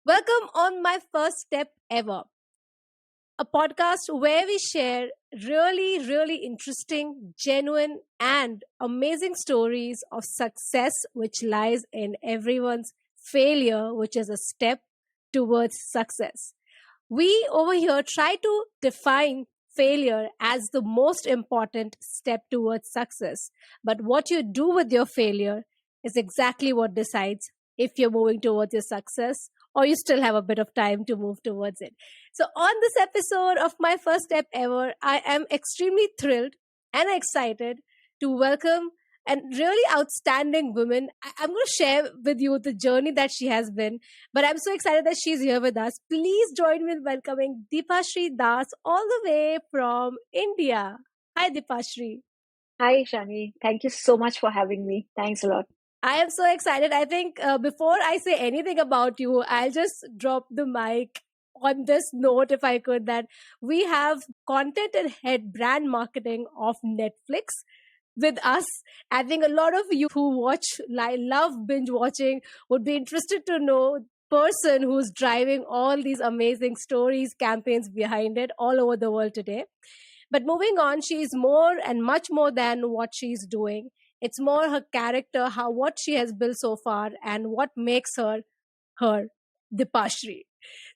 Welcome on my first step ever, a podcast where we share really interesting, genuine, and amazing stories of success, which lies in everyone's failure, which is a step towards success. We over here try to define failure as the most important step towards success. But what you do with your failure is exactly what decides if you're moving towards your success or you still have a bit of time to move towards it. So, on this episode of my first step ever, I am extremely thrilled and excited to welcome a really outstanding woman. I'm going to share with you the journey that she has been, but I'm so excited that she's here with us. Please join me in welcoming Dipashree Das all the way from India. Hi, Dipashree. Hi, Shani. Thank you so much for having me. Thanks a lot. I am so excited. I think before I say anything about you, I'll just drop the mic on this note, if I could, that we have content and head brand marketing of Netflix with us. I think a lot of you who love binge watching would be interested to know person who's driving all these amazing stories, campaigns behind it all over the world today. But moving on, she is more and much more than what she's doing. It's more her character, how what she has built so far, and what makes her Dipashree.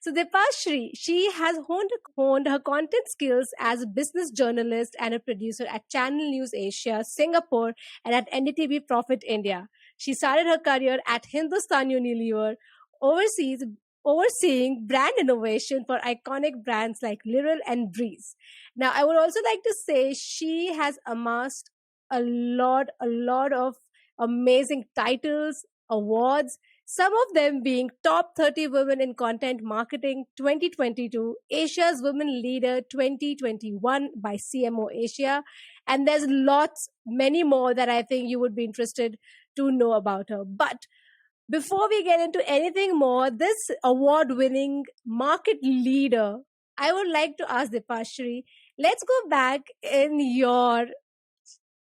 So Dipashree, she has honed her content skills as a business journalist and a producer at Channel News Asia, Singapore, and at NDTV Profit India. She started her career at Hindustan Unilever, overseas overseeing brand innovation for iconic brands like Liril and Breeze. Now, I would also like to say she has amassed a lot of amazing titles, awards, some of them being Top 30 Women in Content Marketing 2022, Asia's Women Leader 2021 by CMO Asia. And there's lots, many more that I think you would be interested to know about her. But before we get into anything more, this award winning market leader, I would like to ask Dipashree, let's go back in your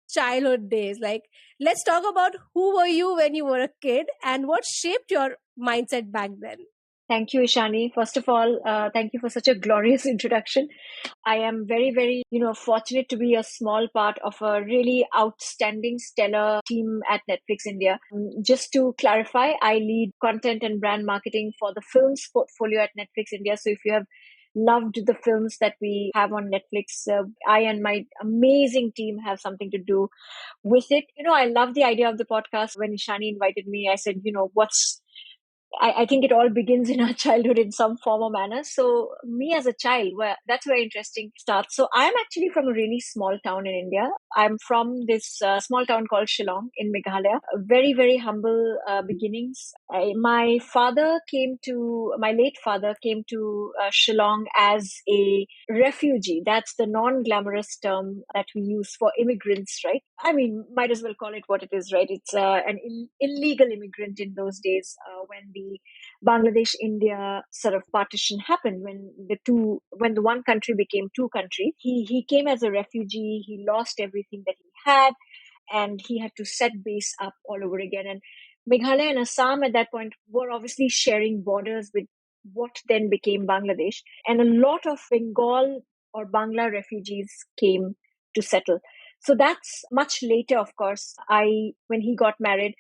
childhood days. Like, let's talk about who were you when you were a kid and what shaped your mindset back then. Thank you, Ishani. First of all, thank you for such a glorious introduction. I am very, fortunate to be a small part of a really outstanding, stellar team at Netflix India. Just to clarify, I lead content and brand marketing for the films portfolio at Netflix India. So if you have loved the films that we have on Netflix, I and my amazing team have something to do with it. I love the idea of the podcast. When Ishani invited me, I said, I think it all begins in our childhood in some form or manner. So me as a child, well, that's where interesting starts. So I'm actually from a really small town in India. I'm from this small town called Shillong in Meghalaya. Very humble beginnings. My late father came to Shillong as a refugee. That's the non-glamorous term that we use for immigrants, right? I mean, might as well call it what it is, right? It's an illegal immigrant in those days when the Bangladesh-India sort of partition happened, when the one country became two countries. He came as a refugee. He lost everything that he had, and he had to set base up all over again. And Meghalaya and Assam at that point were obviously sharing borders with what then became Bangladesh, and a lot of Bengal or Bangla refugees came to settle. So that's much later, of course. When he got married,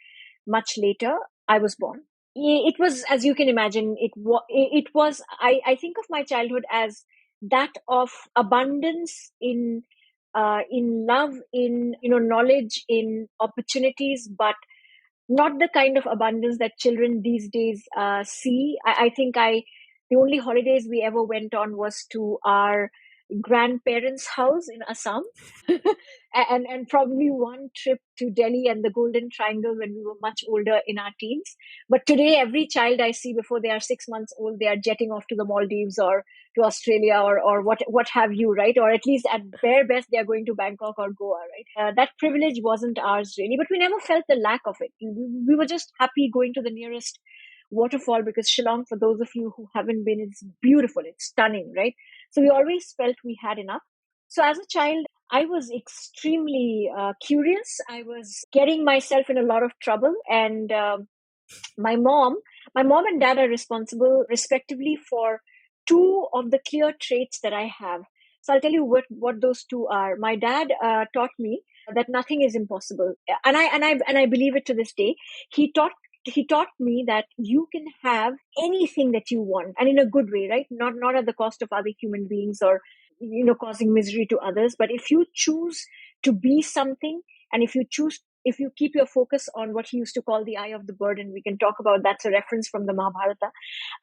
much later, I was born. It was, as you can imagine, it was, I think of my childhood as that of abundance in love, in, knowledge, in opportunities, but not the kind of abundance that children these days see. I think the only holidays we ever went on was to our grandparents' house in Assam, and probably one trip to Delhi and the Golden Triangle when we were much older in our teens. But today, every child I see before they are 6 months old, they are jetting off to the Maldives or to Australia or what have you, right? Or at least at bare best, they are going to Bangkok or Goa, right? That privilege wasn't ours really, but we never felt the lack of it. We were just happy going to the nearest waterfall, because Shillong, for those of you who haven't been, it's beautiful, it's stunning, right? So we always felt we had enough. So as a child, I was extremely curious. I was getting myself in a lot of trouble, and my mom My mom and dad are responsible, respectively, for two of the clear traits that I have. So I'll tell you what those two are. My dad taught me that nothing is impossible, and I believe it to this day. He taught me that you can have anything that you want, and in a good way, right? Not at the cost of other human beings, or causing misery to others. But if you choose to be something, and if you keep your focus on what he used to call the eye of the bird, and we can talk about, that's a reference from the Mahabharata,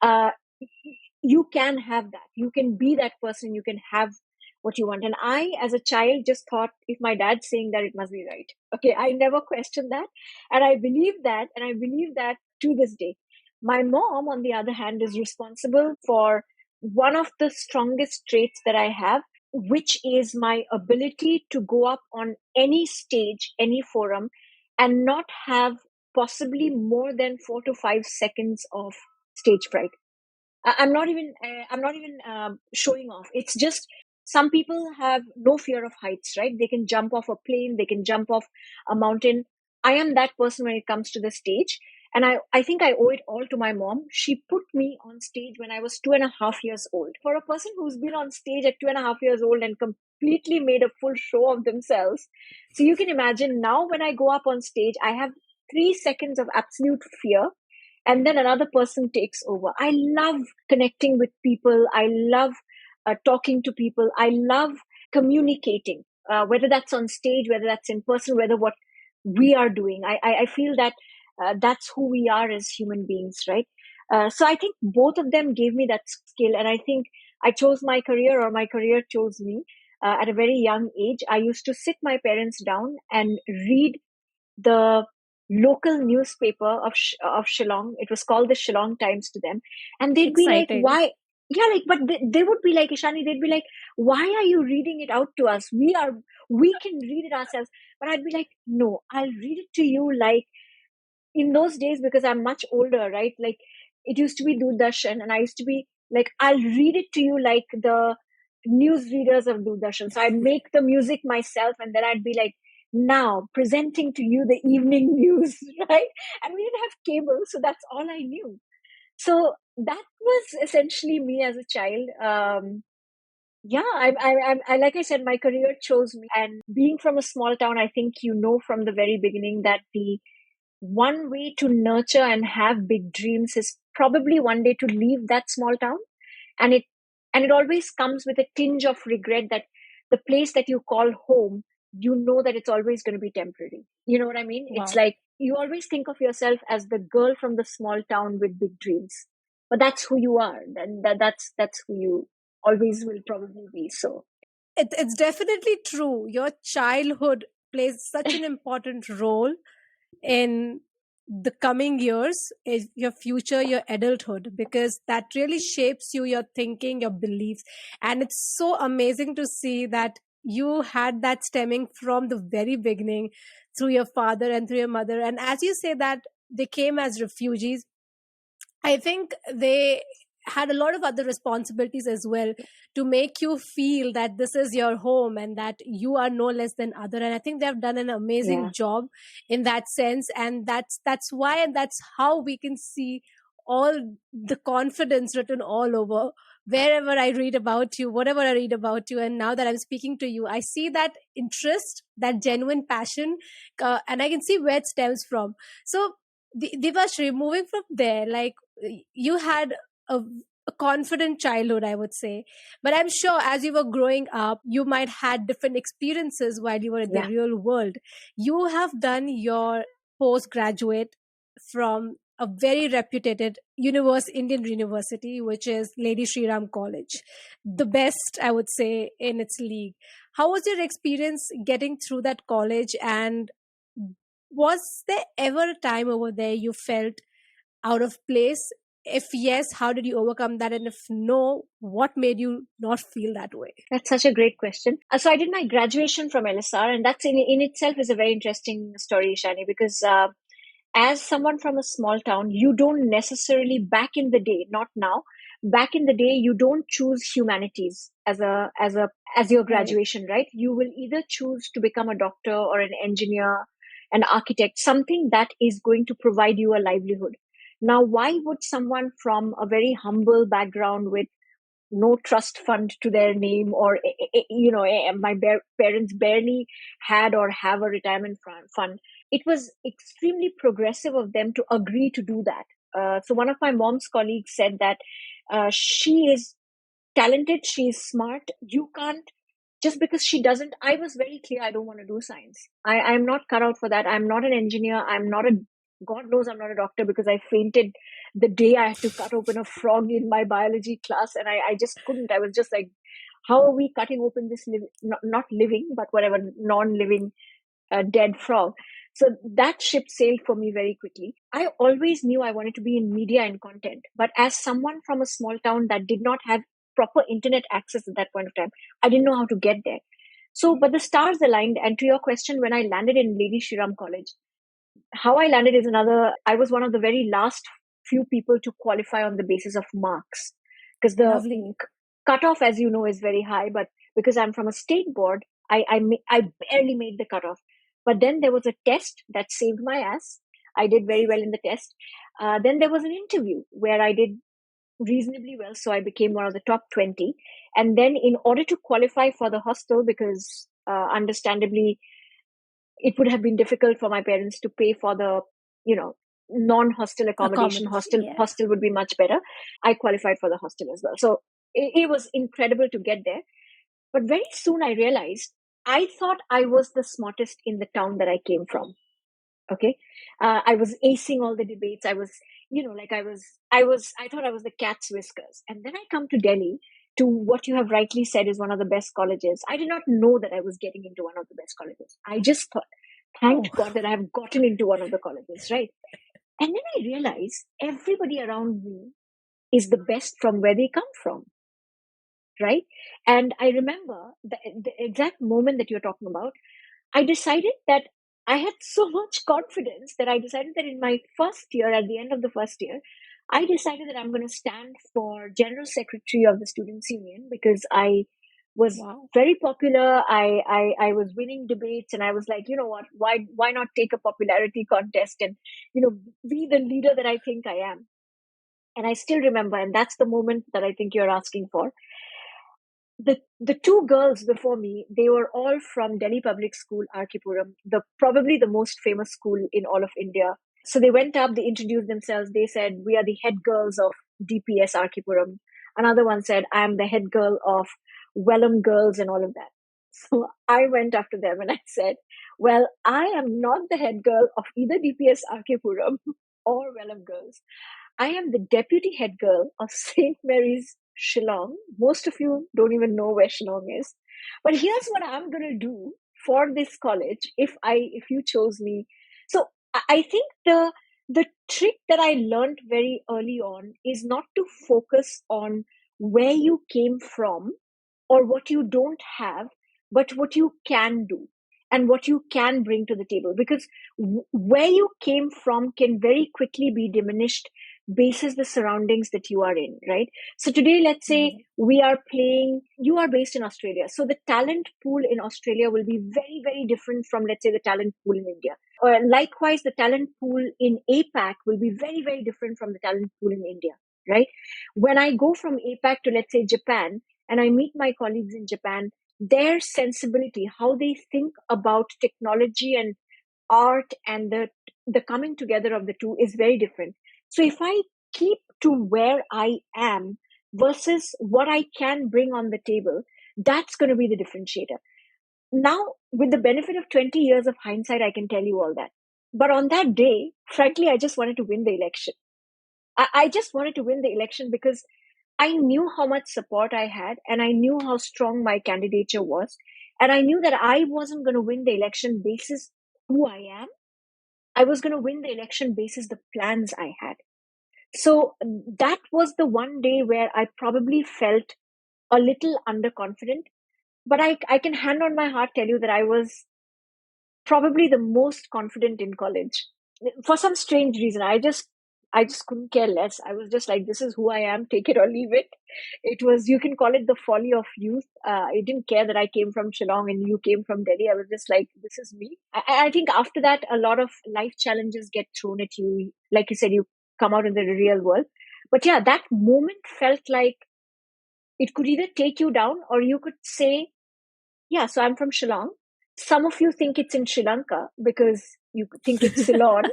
uh, you can have that. You can be that person. You can have what you want. And I, as a child, just thought, if my dad's saying that, it must be right. Okay, I never questioned that. And I believe that. And I believe that to this day. My mom, on the other hand, is responsible for one of the strongest traits that I have, which is my ability to go up on any stage, any forum, and not have possibly more than 4 to 5 seconds of stage fright. I'm not even showing off. It's just, some people have no fear of heights, right? They can jump off a plane, they can jump off a mountain. I am that person when it comes to the stage. And I think I owe it all to my mom. She put me on stage when I was 2.5 years old. For a person who's been on stage at 2.5 years old and completely made a full show of themselves. So you can imagine now, when I go up on stage, I have 3 seconds of absolute fear, and then another person takes over. I love connecting with people. I love talking to people. I love communicating, whether that's on stage, whether that's in person, whether what we are doing. I feel that that's who we are as human beings, right? So I think both of them gave me that skill. And I think I chose my career, or my career chose me, at a very young age. I used to sit my parents down and read the local newspaper of Shillong. It was called the Shillong Times to them. And they'd be like, Exciting. why? Yeah, like, but they would be like, Ishani, they'd be like, why are you reading it out to us? We can read it ourselves. But I'd be like, no, I'll read it to you like, in those days, because I'm much older, right? Like, it used to be Doordarshan, and I used to be like, I'll read it to you like the news readers of Doordarshan. So I'd make the music myself, and then I'd be like, now presenting to you the evening news, right? And we didn't have cable, so that's all I knew. So that was essentially me as a child. Yeah, I, like I said, my career chose me. And being from a small town, I think from the very beginning that the one way to nurture and have big dreams is probably one day to leave that small town. And it and it always comes with a tinge of regret that the place that you call home, that it's always going to be temporary. You know what I mean? It's Wow. like, you always think of yourself as the girl from the small town with big dreams, but that's who you are, and that's who you always will probably be. So It's definitely true. Your childhood plays such an important role in the coming years, is your future, your adulthood, because that really shapes you, your thinking, your beliefs. And it's so amazing to see that you had that stemming from the very beginning, through your father and through your mother. And as you say that they came as refugees, I think they had a lot of other responsibilities as well, to make you feel that this is your home and that you are no less than other. And I think they have done an yeah, amazing job in that sense. And that's why, and that's how we can see all the confidence written all over wherever I read about you, whatever I read about you. And now that I'm speaking to you, I see that interest, that genuine passion, and I can see where it stems from. So Dipashree, moving from there, like, you had a, a confident childhood, I would say. But I'm sure as you were growing up, you might had different experiences while you were in the yeah, real world. You have done your postgraduate from a very reputed Indian university, which is Lady Shri Ram College, the best, I would say, in its league. How was your experience getting through that college, and was there ever a time over there you felt out of place? If yes, how did you overcome that? And if no, what made you not feel that way? that's such a great question. So I did my graduation from LSR, and that's in itself is a very interesting story, Shani, because as someone from a small town, you don't necessarily, back in the day, not now, back in the day, you don't choose humanities as your Right. graduation, right? You will either choose to become a doctor or an engineer, an architect, something that is going to provide you a livelihood. Now, why would someone from a very humble background with no trust fund to their name, or my parents barely had or have a retirement fund, it was extremely progressive of them to agree to do that. So one of my mom's colleagues said that she is talented, she is smart. You can't, just because she doesn't. I was very clear, I don't want to do science. I'm not cut out for that. I'm not an engineer. I'm not a, God knows I'm not a doctor, because I fainted the day I had to cut open a frog in my biology class, and I just couldn't. I was just like, how are we cutting open this not living, but whatever, non-living dead frog? So that ship sailed for me very quickly. I always knew I wanted to be in media and content, but as someone from a small town that did not have proper internet access at that point of time, I didn't know how to get there. So, but the stars aligned. And to your question, when I landed in Lady Shriram College, how I landed is another. I was one of the very last few people to qualify on the basis of marks, because the Lovely. cutoff, as you know, is very high. But because I'm from a state board, I barely made the cutoff. But then there was a test that saved my ass. I did very well in the test. Then there was an interview where I did reasonably well, so I became one of the top 20. And then, in order to qualify for the hostel, because understandably it would have been difficult for my parents to pay for the, non-hostel accommodation. Accommodation, yeah. Hostel would be much better. I qualified for the hostel as well. So it was incredible to get there. But very soon I realized, I thought I was the smartest in the town that I came from. Okay. I was acing all the debates. I was, I thought I was the cat's whiskers. And then I come to Delhi, to what you have rightly said is one of the best colleges. I did not know that I was getting into one of the best colleges. I just thought, thank Oh, God that I have gotten into one of the colleges, right? And then I realized everybody around me is the best from where they come from, right? And I remember the exact moment that you're talking about. I decided that I had so much confidence that I decided that in my first year, at the end of the first year, I decided that I'm going to stand for General Secretary of the Students' Union, because I was wow. very popular. I was winning debates, and I was like, you know what, why not take a popularity contest and, be the leader that I think I am. And I still remember, and that's the moment that I think you're asking for. The two girls before me, they were all from Delhi Public School, Arkipuram, the probably the most famous school in all of India. So they went up, they introduced themselves, they said, we are the head girls of DPS Arkipuram. Another one said, I am the head girl of Wellam Girls, and all of that. So I went after them and I said, well, I am not the head girl of either DPS Arkipuram or Wellam Girls. I am the deputy head girl of St. Mary's Shillong. Most of you don't even know where Shillong is. But here's what I'm going to do for this college if you chose me. So I think the trick that I learned very early on is not to focus on where you came from or what you don't have, but what you can do and what you can bring to the table. Because where you came from can very quickly be diminished basis the surroundings that you are in, right? So today, let's say we are playing, you are based in Australia. So the talent pool in Australia will be very, very different from, let's say, the talent pool in India. Or likewise, the talent pool in APAC will be very, very different from the talent pool in India, right? When I go from APAC to, let's say, Japan, and I meet my colleagues in Japan, their sensibility, how they think about technology and art and the coming together of the two is very different. So if I keep to where I am versus what I can bring on the table, that's going to be the differentiator. Now, with the benefit of 20 years of hindsight, I can tell you all that. But on that day, frankly, I just wanted to win the election. I just wanted to win the election because I knew how much support I had, and I knew how strong my candidature was. And I knew that I wasn't going to win the election basis who I am. I was going to win the election basis the plans I had. So that was the one day where I probably felt a little underconfident. But I can hand on my heart tell you that I was probably the most confident in college. For some strange reason, I just couldn't care less. I was just like, this is who I am, take it or leave it. It was, you can call it the folly of youth. I didn't care that I came from Shillong and you came from Delhi. I was just like, this is me. I think after that, a lot of life challenges get thrown at you. Like you said, you come out in the real world. But yeah, that moment felt like it could either take you down, or you could say, yeah, so I'm from Shillong. Some of you think it's in Sri Lanka because you think it's Ceylon.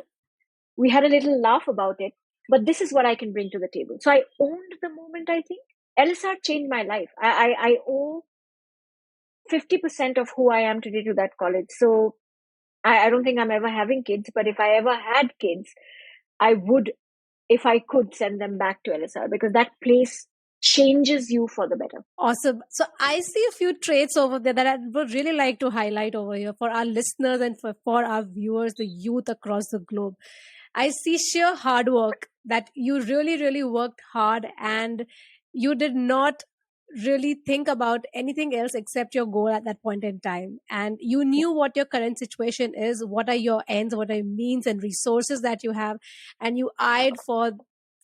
We had a little laugh about it, but this is what I can bring to the table. So I owned the moment, I think. LSR changed my life. I owe 50% of who I am today to that college. So I don't think I'm ever having kids, but if I ever had kids, I would, if I could, send them back to LSR, because that place changes you for the better. Awesome. So I see a few traits over there that I would really like to highlight over here for our listeners and for our viewers, the youth across the globe. I see sheer hard work, that you really, really worked hard and you did not really think about anything else except your goal at that point in time. And you knew what your current situation is, what are your ends, what are your means and resources that you have, and you eyed for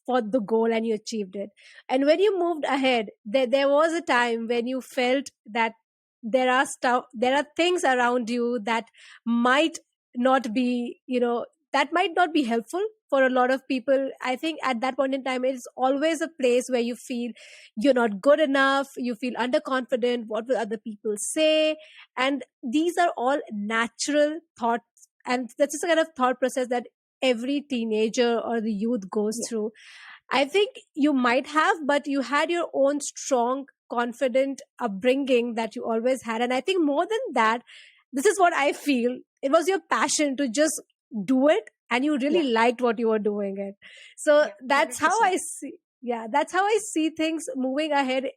the goal and you achieved it. And when you moved ahead, there was a time when you felt that there are things around you that might not be, that might not be helpful for a lot of people. I think at that point in time, it's always a place where you feel you're not good enough, you feel underconfident, what will other people say? And these are all natural thoughts. And that's just a kind of thought process that every teenager or the youth goes Yeah. through. I think you might have, but you had your own strong, confident upbringing that you always had. And I think more than that, this is what I feel. It was your passion to just do it, and you really Yeah. liked what you were doing it. So Yeah. that's how 100%. I see. Yeah, that's how I see things moving ahead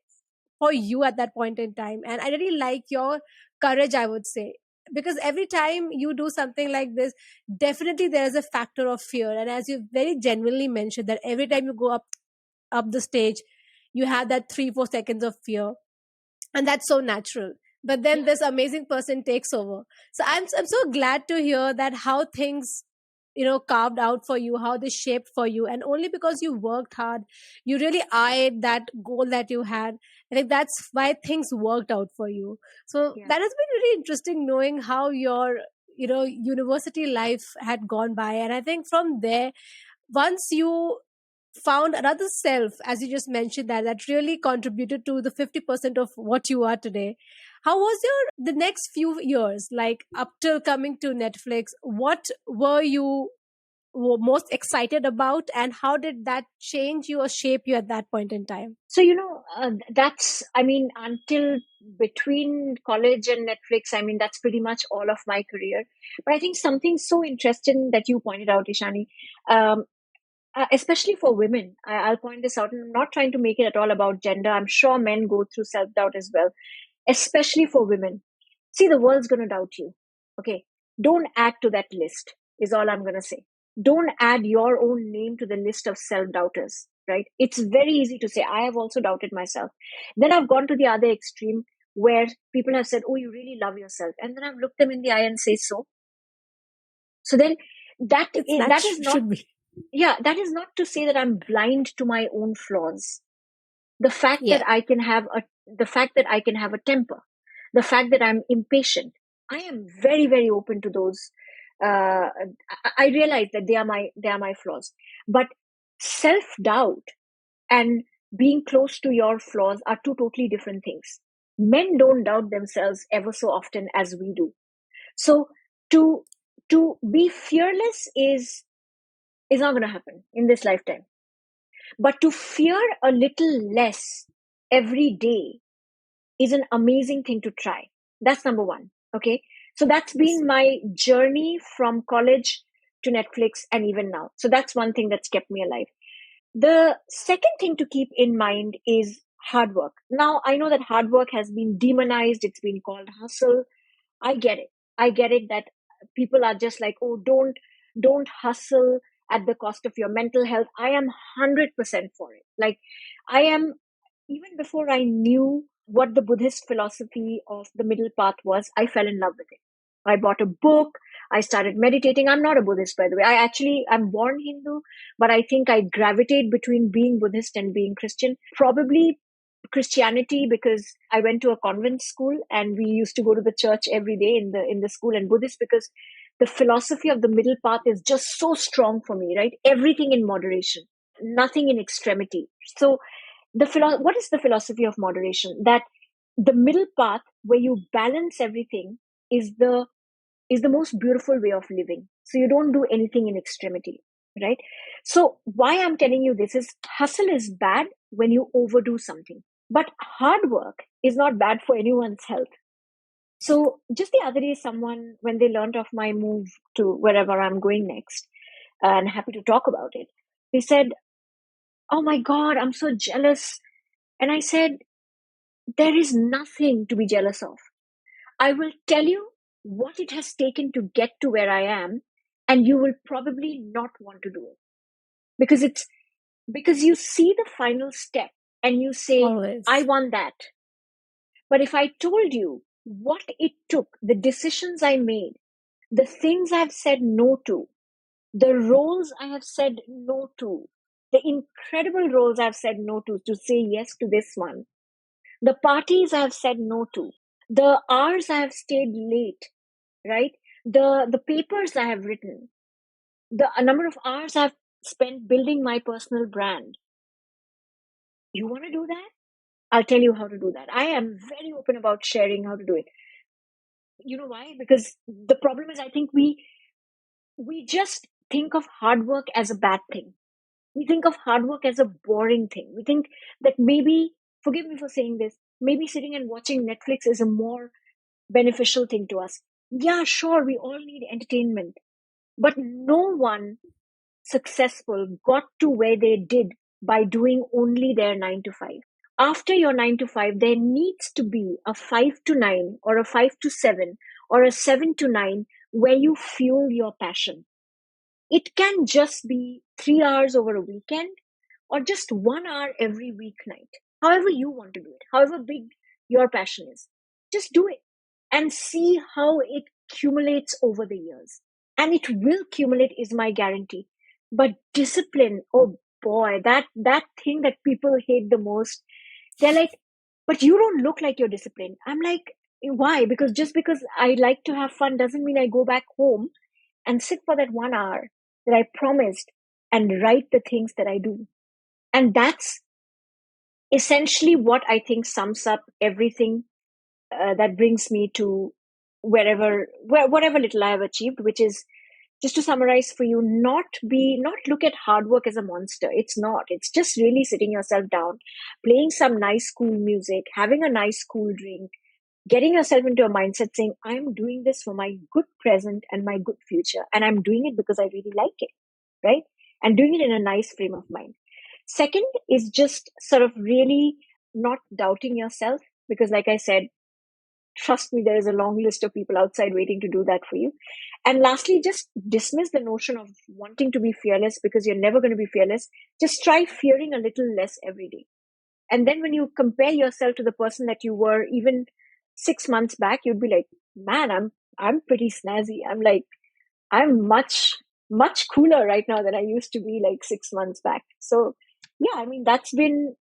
for you at that point in time. And I really like your courage, I would say, because every time you do something like this, definitely there is a factor of fear. And as you very genuinely mentioned, that every time you go up the stage, you have that 3 4 seconds of fear, and that's so natural. But then Yeah. this amazing person takes over. So I'm so glad to hear that how things, carved out for you, how they shaped for you, and only because you worked hard, you really eyed that goal that you had. I think that's why things worked out for you. So Yeah. that has been really interesting, knowing how your, university life had gone by. And I think from there, once you found another self, as you just mentioned, that really contributed to the 50% of what you are today, how was your the next few years, like up till coming to Netflix? What were you most excited about, and how did that change you or shape you at that point in time? So, that's, I mean, until between college and Netflix, I mean, that's pretty much all of my career. But I think something so interesting that you pointed out, Ishani, um, especially for women, I'll point this out, and I'm not trying to make it at all about gender. I'm sure men go through self doubt as well, especially for women. See, the world's going to doubt you. Okay. Don't add to that list, is all I'm going to say. Don't add your own name to the list of self doubters, right? It's very easy to say, I have also doubted myself. Then I've gone to the other extreme where people have said, oh, you really love yourself. And then I've looked them in the eye and say, so. So then It's not that is not, should be. yeah, that is not to say that I'm blind to my own flaws. The fact Yeah. that the fact that I can have a temper, the fact that I'm impatient, I am very, very open to those. I realize that they are my flaws, but self doubt and being close to your flaws are two totally different things. Men don't doubt themselves ever so often as we do. So to be fearless is not going to happen in this lifetime. But to fear a little less every day is an amazing thing to try. That's number one. Okay. So that's been my journey from college to Netflix and even now. So that's one thing that's kept me alive. The second thing to keep in mind is hard work. Now, I know that hard work has been demonized. It's been called hustle. I get it. I get it that people are just like, oh, don't hustle at the cost of your mental health. I am 100% for it. Like, I am, even before I knew what the Buddhist philosophy of the middle path was, I fell in love with it. I bought a book. I started meditating. I'm not a Buddhist, by the way. I'm born Hindu, but I think I gravitate between being Buddhist and being Christian. Probably Christianity, because I went to a convent school and we used to go to the church every day in the school, and Buddhist because the philosophy of the middle path is just so strong for me, right? Everything in moderation, nothing in extremity. So what is the philosophy of moderation? That the middle path where you balance everything is the most beautiful way of living. So you don't do anything in extremity, right? So why I'm telling you this is hustle is bad when you overdo something, but hard work is not bad for anyone's health. So just the other day, someone, when they learned of my move to wherever I'm going next, and happy to talk about it, they said, "Oh my God, I'm so jealous." And I said, "There is nothing to be jealous of. I will tell you what it has taken to get to where I am, and you will probably not want to do it because you see the final step and you say, I Always. want that. But if I told you what it took, the decisions I made, the things I've said no to, the roles I have said no to, the incredible roles I've said no to say yes to this one, the parties I've said no to, the hours I have stayed late, right? The papers I have written, the number of hours I've spent building my personal brand. You want to do that? I'll tell you how to do that. I am very open about sharing how to do it. You know why? Because the problem is I think we just think of hard work as a bad thing. We think of hard work as a boring thing. We think that maybe, forgive me for saying this, maybe sitting and watching Netflix is a more beneficial thing to us. Yeah, sure, we all need entertainment, but no one successful got to where they did by doing only their 9 to 5. After your 9 to 5, there needs to be a 5 to 9 or a 5 to 7 or a 7 to 9 where you fuel your passion. It can just be 3 hours over a weekend or just 1 hour every weeknight. However you want to do it, however big your passion is, just do it and see how it accumulates over the years. And it will accumulate is my guarantee. But discipline, oh boy, that thing that people hate the most. They're like, but you don't look like you're disciplined. I'm like, why? Because just because I like to have fun doesn't mean I go back home and sit for that 1 hour that I promised and write the things that I do. And that's essentially what I think sums up everything that brings me to whatever little I have achieved, which is, just to summarize for you, not look at hard work as a monster. It's not. It's just really sitting yourself down, playing some nice cool music, having a nice cool drink, getting yourself into a mindset saying, I'm doing this for my good present and my good future. And I'm doing it because I really like it, right? And doing it in a nice frame of mind. Second is just sort of really not doubting yourself, because like I said, trust me, there is a long list of people outside waiting to do that for you. And lastly, just dismiss the notion of wanting to be fearless, because you're never going to be fearless. Just try fearing a little less every day. And then when you compare yourself to the person that you were even 6 months back, you'd be like, man, I'm pretty snazzy. I'm much cooler right now than I used to be like 6 months back. So yeah, I mean, that's been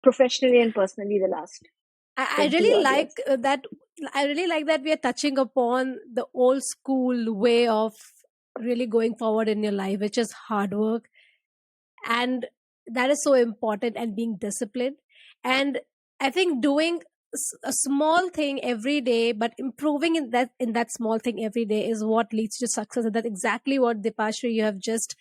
professionally and personally the last I 20 really odd like years. that. I really like that we are touching upon the old school way of really going forward in your life, which is hard work, and that is so important, and being disciplined. And I think doing a small thing every day, but improving in that small thing every day is what leads to success. And that's exactly what, Dipashree, you have just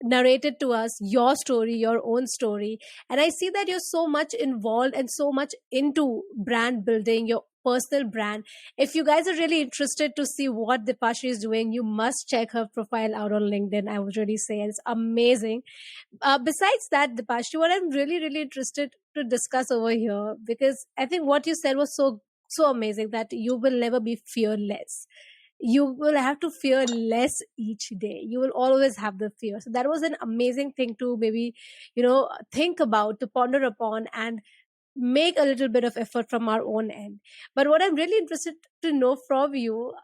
narrated to us, your story, your own story. And I see that you're so much involved and so much into brand building, your personal brand. If you guys are really interested to see what Dipashree is doing, you must check her profile out on LinkedIn. I would really say it's amazing. Besides that, Dipashree, what I'm really, really interested to discuss over here, because I think what you said was so amazing, that you will never be fearless. You will have to fear less each day. You will always have the fear. So that was an amazing thing to maybe, think about, to ponder upon, and make a little bit of effort from our own end. But what I'm really interested to know from you,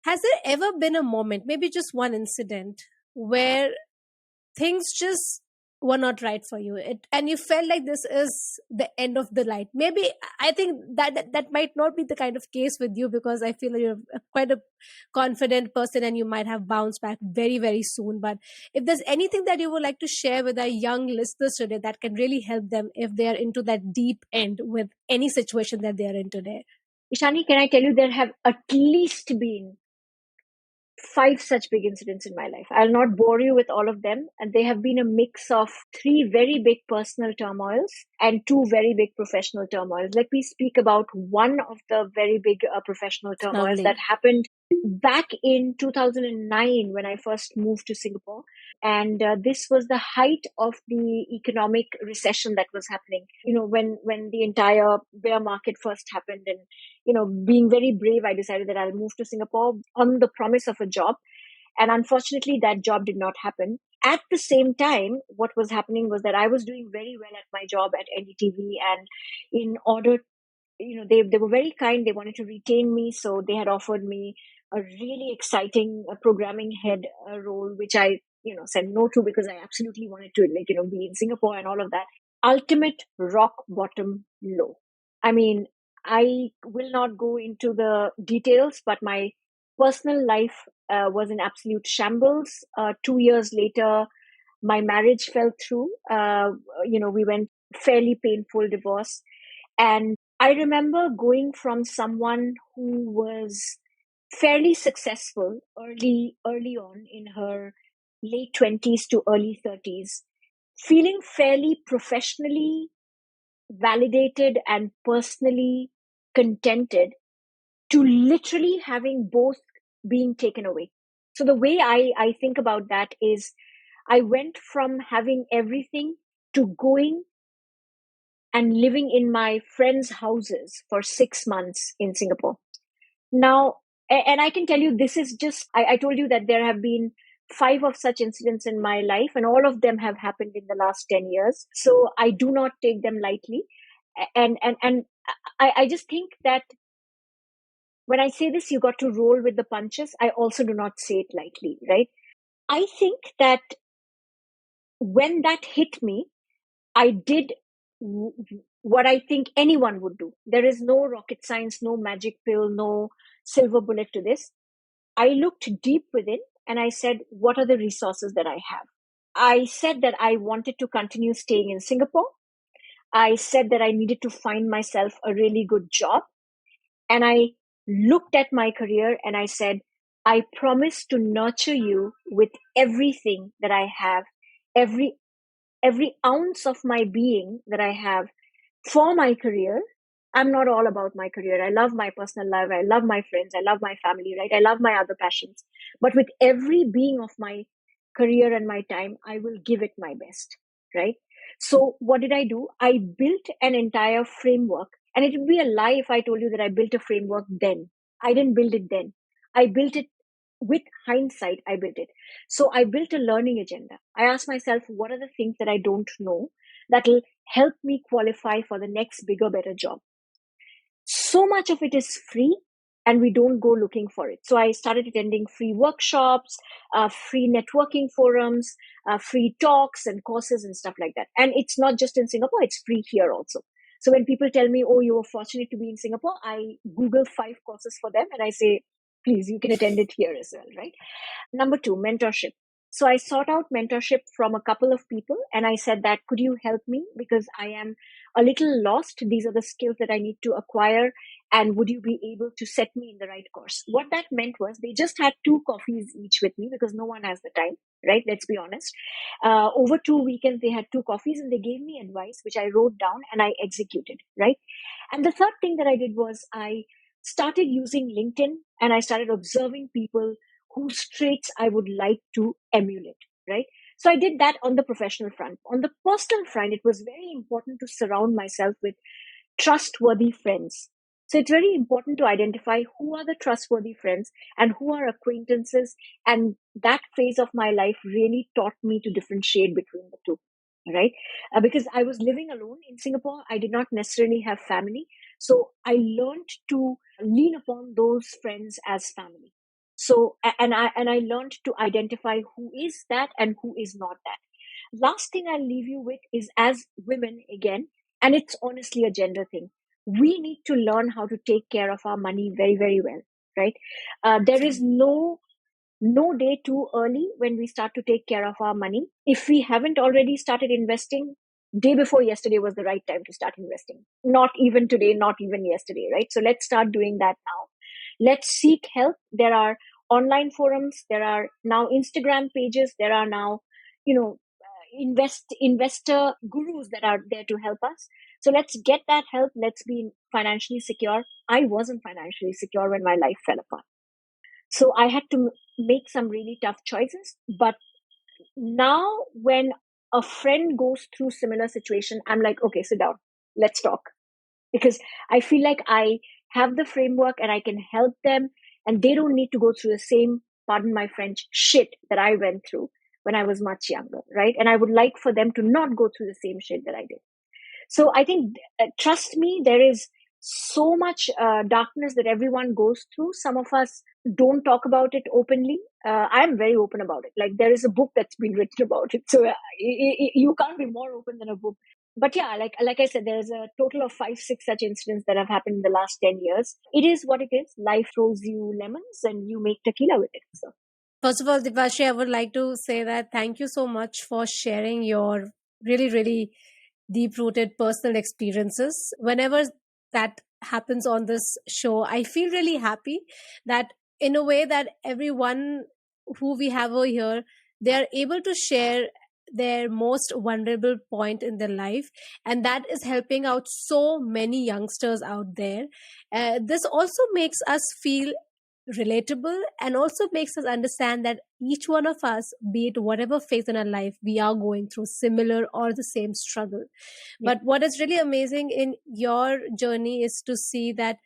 has there ever been a moment, maybe just one incident, where things just were not right for you, and you felt like this is the end of the line. Maybe I think that might not be the kind of case with you, because I feel like you're quite a confident person and you might have bounced back very, very soon. But if there's anything that you would like to share with our young listeners today that can really help them if they are into that deep end with any situation that they are in today. Ishani, can I tell you, there have at least been 5 such big incidents in my life. I'll not bore you with all of them. And they have been a mix of 3 very big personal turmoils and 2 very big professional turmoils. Let me speak about one of the very big professional turmoils that Lovely. happened back in 2009 when I first moved to Singapore. And this was the height of the economic recession that was happening. When the entire bear market first happened, and being very brave, I decided that I'll move to Singapore on the promise of a job. And unfortunately, that job did not happen. At the same time, what was happening was that I was doing very well at my job at NDTV. And in order, they were very kind. They wanted to retain me. So they had offered me a really exciting programming head role, which I, said no to because I absolutely wanted to, be in Singapore and all of that. Ultimate rock bottom low. I mean, I will not go into the details, but my personal life was in absolute shambles. 2 years later, my marriage fell through. We went fairly painful divorce. And I remember going from someone who was fairly successful early on in her late 20s to early 30s, feeling fairly professionally validated and personally contented, to literally having both being taken away. So the way I think about that is, I went from having everything to going and living in my friends' houses for 6 months in Singapore. Now, and I can tell you, this is just, I told you that there have been 5 of such incidents in my life, and all of them have happened in the last 10 years. So I do not take them lightly. And I just think that when I say this, you got to roll with the punches. I also do not say it lightly, right? I think that when that hit me, I did what I think anyone would do. There is no rocket science, no magic pill, no silver bullet to this. I looked deep within and I said, what are the resources that I have? I said that I wanted to continue staying in Singapore. I said that I needed to find myself a really good job. And I looked at my career and I said, I promise to nurture you with everything that I have, every ounce of my being that I have for my career. I'm not all about my career. I love my personal life. I love my friends. I love my family, right? I love my other passions. But with every being of my career and my time, I will give it my best, right? So what did I do? I built an entire framework. And it would be a lie if I told you that I built a framework then. I didn't build it then. I built it with hindsight. I built it. So I built a learning agenda. I asked myself, what are the things that I don't know that will help me qualify for the next bigger, better job? So much of it is free and we don't go looking for it. So I started attending free workshops, free networking forums, free talks and courses and stuff like that. And it's not just in Singapore, it's free here also. So when people tell me, oh, you were fortunate to be in Singapore, I Google 5 courses for them and I say, please, you can attend it here as well, right? Number 2, mentorship. So I sought out mentorship from a couple of people and I said that, could you help me? Because I am a little lost. These are the skills that I need to acquire. And would you be able to set me in the right course? What that meant was they just had 2 coffees each with me because no one has the time, right? Let's be honest. Over 2 weekends, they had 2 coffees and they gave me advice, which I wrote down and I executed, right? And the third thing that I did was I started using LinkedIn and I started observing people whose traits I would like to emulate, right? So I did that on the professional front. On the personal front, it was very important to surround myself with trustworthy friends. So it's very important to identify who are the trustworthy friends and who are acquaintances. And that phase of my life really taught me to differentiate between the two, right? Because I was living alone in Singapore. I did not necessarily have family. So I learned to lean upon those friends as family. So, and I learned to identify who is that and who is not that. Last thing I'll leave you with is, as women again, and it's honestly a gender thing, we need to learn how to take care of our money very, very well, right? There is no day too early when we start to take care of our money. If we haven't already started investing, day before yesterday was the right time to start investing. Not even today, not even yesterday, right? So let's start doing that now. Let's seek help. There are online forums, there are now Instagram pages, there are now, investor gurus that are there to help us. So let's get that help. Let's be financially secure. I wasn't financially secure when my life fell apart. So I had to make some really tough choices. But now when a friend goes through similar situation, I'm like, okay, sit down, let's talk. Because I feel like I have the framework and I can help them, and they don't need to go through the same, pardon my French, shit that I went through when I was much younger, right? And I would like for them to not go through the same shit that I did. So I think, trust me, there is so much darkness that everyone goes through. Some of us don't talk about it openly. I am very open about it. Like, there is a book that's been written about it. So you can't be more open than a book. But yeah, like I said, there's a total of 5, 6 such incidents that have happened in the last 10 years. It is what it is. Life throws you lemons and you make tequila with it. So First of all, Dipashree, I would like to say that thank you so much for sharing your really, really deep rooted personal experiences. Whenever that happens on this show, I feel really happy that, in a way, that everyone who we have over here, they are able to share their most vulnerable point in their life, and that is helping out so many youngsters out there. This also makes us feel relatable, and also makes us understand that each one of us, be it whatever phase in our life, we are going through similar or the same struggle. yeah, But what is really amazing in your journey is to see that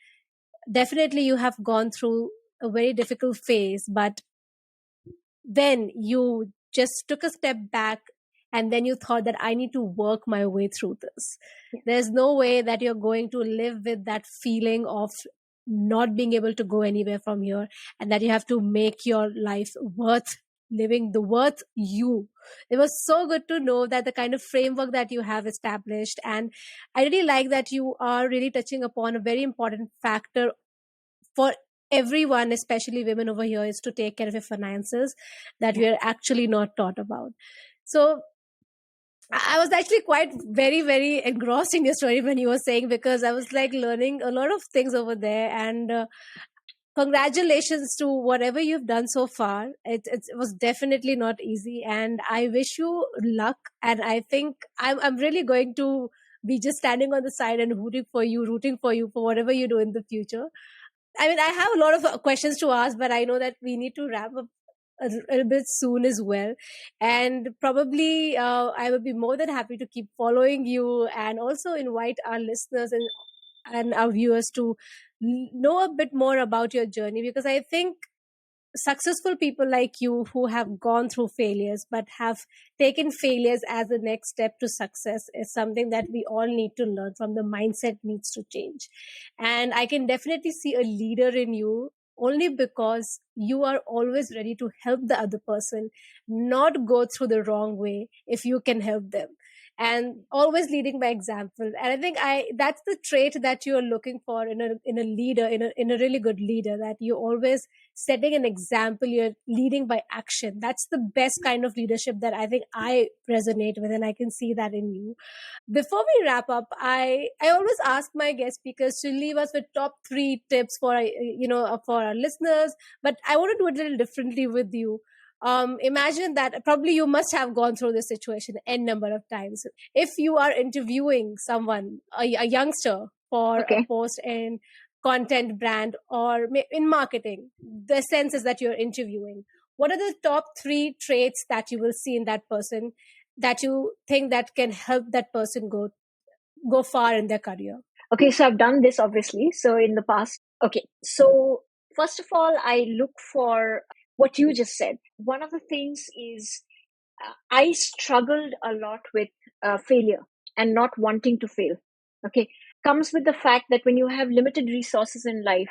definitely you have gone through a very difficult phase, but then you just took a step back, and then you thought that I need to work my way through this. yeah, There's no way that you're going to live with that feeling of not being able to go anywhere from here, and that you have to make your life worth living, the worth you. It was so good to know that the kind of framework that you have established. And I really like that you are really touching upon a very important factor for everyone, especially women over here, is to take care of your finances, that yeah. we are actually not taught about. So I was actually quite very, very engrossed in your story when you were saying, because I was like learning a lot of things over there. And congratulations to whatever you've done so far. It was definitely not easy, and I wish you luck. And I think I'm really going to be just standing on the side and rooting for you for whatever you do in the future. I mean, I have a lot of questions to ask, but I know that we need to wrap up a little bit soon as well. And probably I would be more than happy to keep following you, and also invite our listeners and our viewers to know a bit more about your journey, because I think successful people like you who have gone through failures but have taken failures as the next step to success is something that we all need to learn from. The mindset needs to change, and I can definitely see a leader in you, only because you are always ready to help the other person not go through the wrong way if you can help them, and always leading by example. And I think I that's the trait that you're looking for in a leader, in a really good leader, that you always setting an example, you're leading by action. That's the best kind of leadership that I think I resonate with, and I can see that in you. Before we wrap up, I always ask my guest speakers to leave us with top 3 tips for for our listeners, but I want to do it a little differently with you. Imagine that probably you must have gone through this situation n number of times. If you are interviewing someone, a youngster, for a Okay. post in content brand or in marketing, the sense is that you're interviewing, what are the top 3 traits that you will see in that person that you think that can help that person go far in their career? Okay, so I've done this obviously. So in the past, okay. So first of all, I look for what you just said. One of the things is, I struggled a lot with failure and not wanting to fail. Okay, comes with the fact that when you have limited resources in life,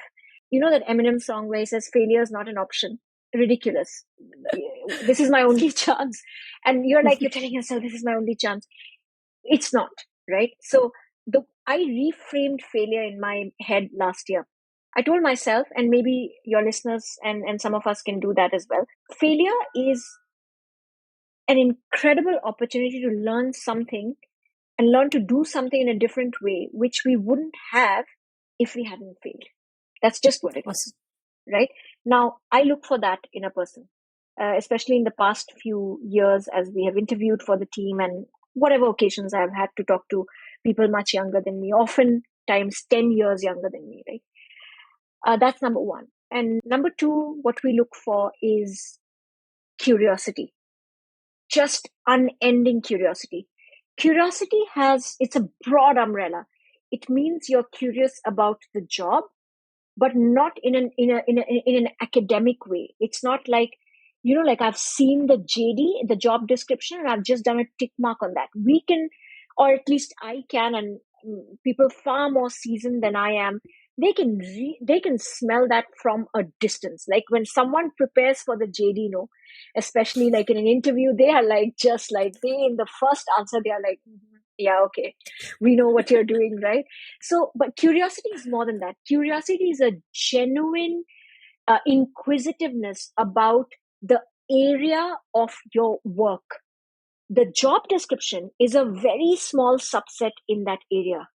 you know that Eminem song where he says failure is not an option. ridiculous. This is my only chance. And you're telling yourself, this is my only chance. It's not, right? So I reframed failure in my head last year. I told myself, and maybe your listeners and some of us can do that as well. Failure is an incredible opportunity to learn something and learn to do something in a different way, which we wouldn't have if we hadn't failed. That's just what it is, right? Now, I look for that in a person, especially in the past few years as we have interviewed for the team and whatever occasions I've had to talk to people much younger than me, often times 10 years younger than me, right? That's number one. And number two, what we look for is curiosity, just unending curiosity. Curiosity it's a broad umbrella. It means you're curious about the job, but not in an academic way. It's not like, like I've seen the JD, the job description, and I've just done a tick mark on that. We can, or at least I can, and people far more seasoned than I am, they can smell that from a distance. Like when someone prepares for the JD, especially like in an interview, they are like, just like in the first answer, they are like, yeah, okay, we know what you're doing, right? So, but curiosity is more than that. Curiosity is a genuine inquisitiveness about the area of your work. The job description is a very small subset in that area.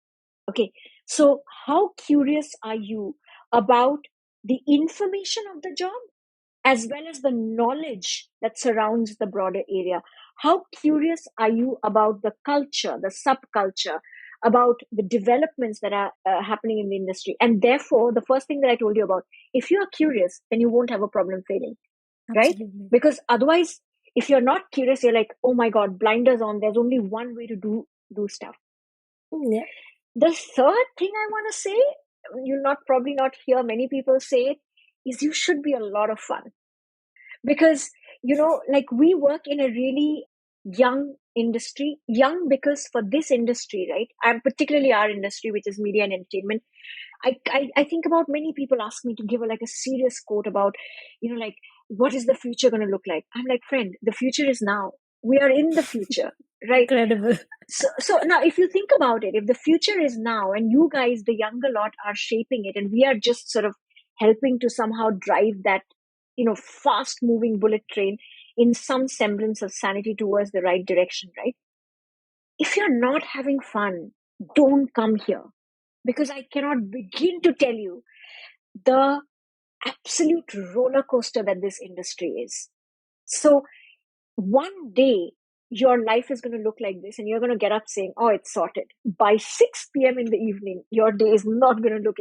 Okay, so how curious are you about the information of the job as well as the knowledge that surrounds the broader area? How curious are you about the culture, the subculture, about the developments that are happening in the industry? And therefore, the first thing that I told you about, if you are curious, then you won't have a problem failing, right? Because otherwise, if you're not curious, you're like, oh my God, blinders on. There's only one way to do stuff. Yeah. The third thing I want to say, you'll probably not hear many people say it, is you should be a lot of fun. Because, like we work in a really young industry, young because for this industry, right? I'm particularly our industry, which is media and entertainment. I think about many people ask me to give a serious quote about, like, what is the future going to look like? I'm like, friend, the future is now. We are in the future, right? Incredible. So now if you think about it, if the future is now and you guys, the younger lot, are shaping it and we are just sort of helping to somehow drive that, fast moving bullet train in some semblance of sanity towards the right direction, right? If you're not having fun, don't come here, because I cannot begin to tell you the absolute roller coaster that this industry is. So one day your life is going to look like this and you're going to get up saying, oh, it's sorted. By 6 p.m. in the evening, your day is not going to look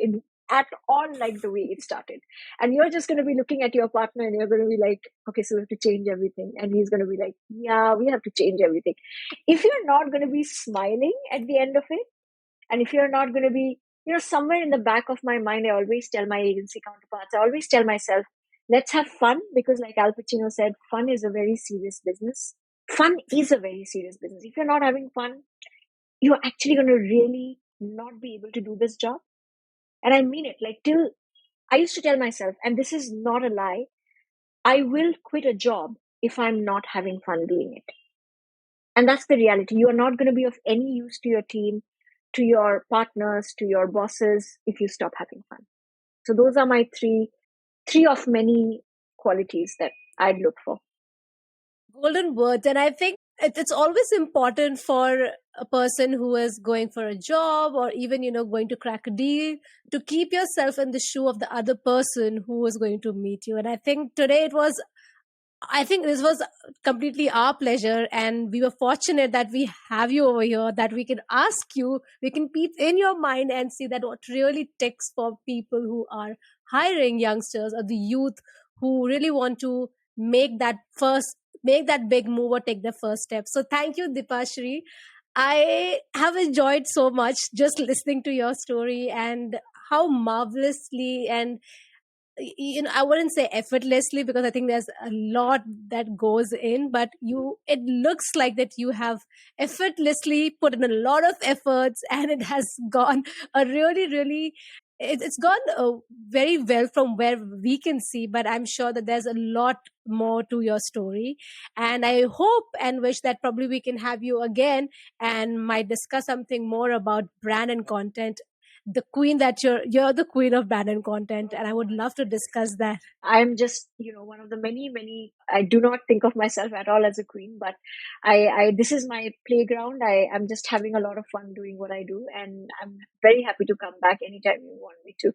at all like the way it started. And you're just going to be looking at your partner and you're going to be like, okay, so we have to change everything. And he's going to be like, yeah, we have to change everything. If you're not going to be smiling at the end of it, and if you're not going to be, somewhere in the back of my mind, I always tell my agency counterparts, I always tell myself, let's have fun, because like Al Pacino said, fun is a very serious business. Fun is a very serious business. If you're not having fun, you're actually going to really not be able to do this job. And I mean it. Like, till I used to tell myself, and this is not a lie, I will quit a job if I'm not having fun doing it. And that's the reality. You are not going to be of any use to your team, to your partners, to your bosses, if you stop having fun. So those are my three of many qualities that I'd look for. Golden words. And I think it's always important for a person who is going for a job or even, going to crack a deal, to keep yourself in the shoe of the other person who is going to meet you. And I think today this was completely our pleasure, and we were fortunate that we have you over here, that we can ask you, we can peep in your mind and see that what really ticks for people who are hiring youngsters or the youth who really want to make that big move or take the first step. So thank you, Dipashree. I have enjoyed so much just listening to your story and how marvelously and I wouldn't say effortlessly, because I think there's a lot that goes in, but it looks like that you have effortlessly put in a lot of efforts and it has gone a really, really it's gone very well from where we can see, but I'm sure that there's a lot more to your story. And I hope and wish that probably we can have you again and might discuss something more about brand and content. The queen that you're the queen of brand and content, and I would love to discuss that. I'm just, one of the many, many. I do not think of myself at all as a queen, but this is my playground. I'm just having a lot of fun doing what I do, and I'm very happy to come back anytime you want me to.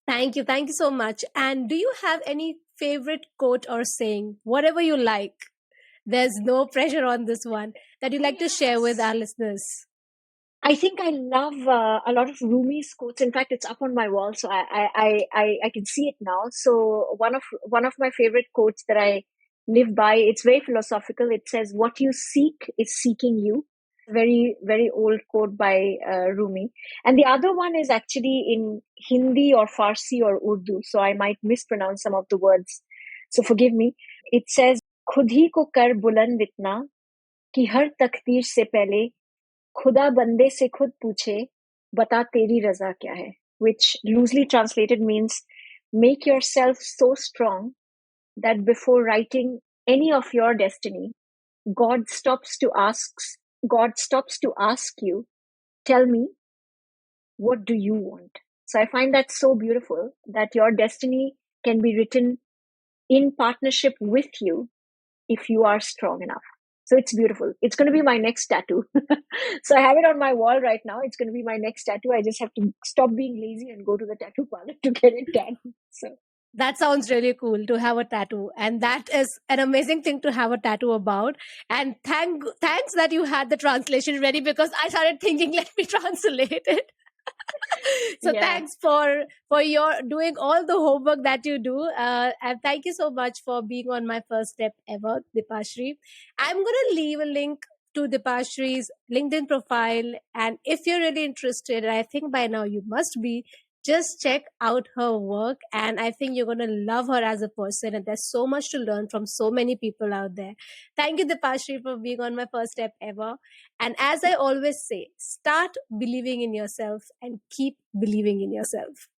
Thank you so much. And do you have any favorite quote or saying, whatever you like? There's no pressure on this one that you like to share with Yes. our listeners. I think I love a lot of Rumi's quotes. In fact, it's up on my wall, so I can see it now. So one of my favorite quotes that I live by. It's very philosophical. It says, "What you seek is seeking you." Very very old quote by Rumi. And the other one is actually in Hindi or Farsi or Urdu, so I might mispronounce some of the words. So forgive me. It says, "खुद ही को कर बुलंद इतना कि हर तकदीर से पहले खुदा बंदे से खुद पूछे बता तेरी रजा क्या है," which loosely translated means make yourself so strong that before writing any of your destiny, god stops to ask God stops to ask you, tell me, what do you want? So I find that so beautiful, that your destiny can be written in partnership with you if you are strong enough. So it's beautiful. It's going to be my next tattoo. So I have it on my wall right now. It's going to be my next tattoo. I just have to stop being lazy and go to the tattoo parlor to get it done. So That sounds really cool to have a tattoo. And that is an amazing thing to have a tattoo about. And thanks that you had the translation ready, because I started thinking, let me translate it. So yeah. thanks for your doing all the homework that you do, and thank you so much for being on my first step ever, Dipashree. I'm going to leave a link to Dipashree's LinkedIn profile, and if you're really interested, and I think by now you must be, just check out her work, and I think you're going to love her as a person, and there's so much to learn from so many people out there. Thank you, Dipashree, for being on my first step ever. And as I always say, start believing in yourself and keep believing in yourself.